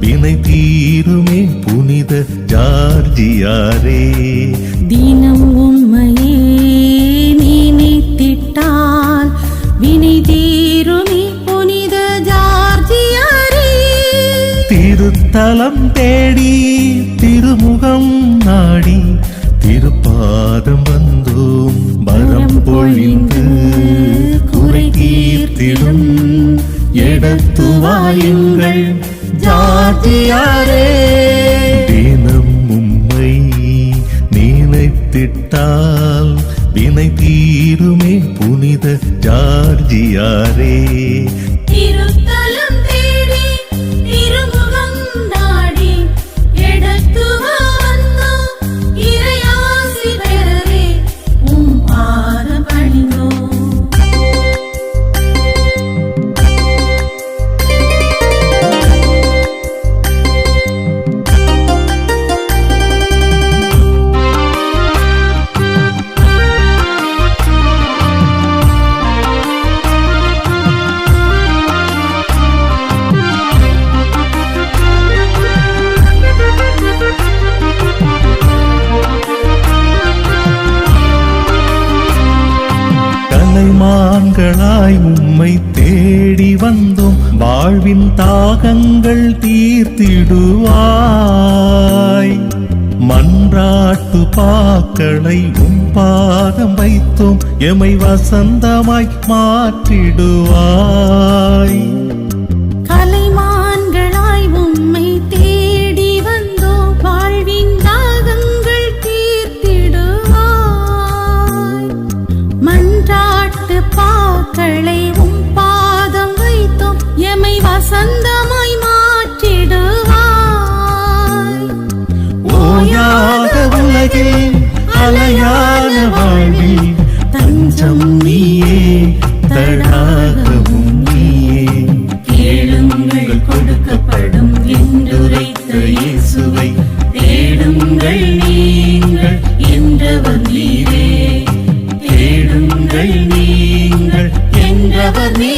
வினை தீருமே புனித ஜார்ஜியாரே. தினம் உம்மையே நினைத்திட்டால் வினை தீருமே புனித ஜார்ஜியாரே. திருத்தலம் தேடி திருமுகம் நாடி திருப்பாதம் வந்தோம். வரம் பொழிந்து குறை தீர்த்திடும் எடுத்துவாயுங்கள் ஜார்ஜியாரே. தினம் உம்மை நினைத்திட்டால் வினை தீருமே புனித ஜார்ஜியாரே. திருத்தலம் தேடி திருமுகம் நாடி எடுத்துவா வந்தோம். இறையாசி பெறவே உம் பாதம் பணிந்தோம். கலைமான்களாய் உம்மை தேடி வந்தோம். வாழ்வின் தாகங்கள் தீர்த்திடுவாய். மன்றாட்டு பாக்களை உம் பாதம் வைத்தோம். எமை வசந்தமாய் மாற்றிடுவாய். கலைமான்களாய் உம்மை தேடி வந்தோம். வாழ்வின் தாகங்கள் தீர்த்திடுவாய். மன்றாட்டு பாக்களை உம் பாதம் வைத்தோம். எமை வசந்தமாய் மாற்றிடுவாய். ஓயாத உலகில் அலையான வாழ்வில் தஞ்சம் நீயே தடாகவும் நீயே. கேளுங்கள் கொடுக்கப்படும் என்றுரைத்த இயேசுவை தேடுங்கள் நீங்கள் என்றவர் நீரே. தேடுங்கள் நீங்கள் என்றவர் நீ